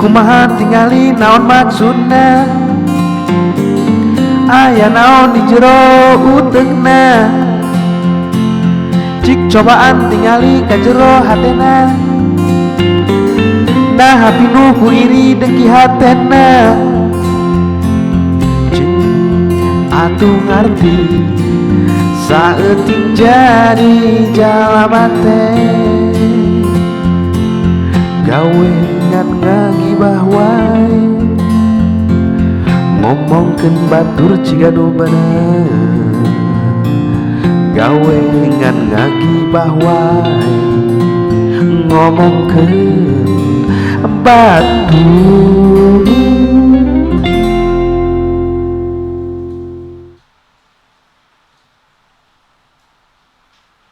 Kumaha tingali naon maksudna, aya naon di jero uteugna. Cik cobaan tingali ka jero hatena, nah pinuh ku iri dengki hatena. Cik atuh ngarti saeutik jadi jalma teh, gawe ngan ngagibah wae, ngomongkeun batur cigadu bener. Gawe ngan ngagibah wae, ngomongkeun batur.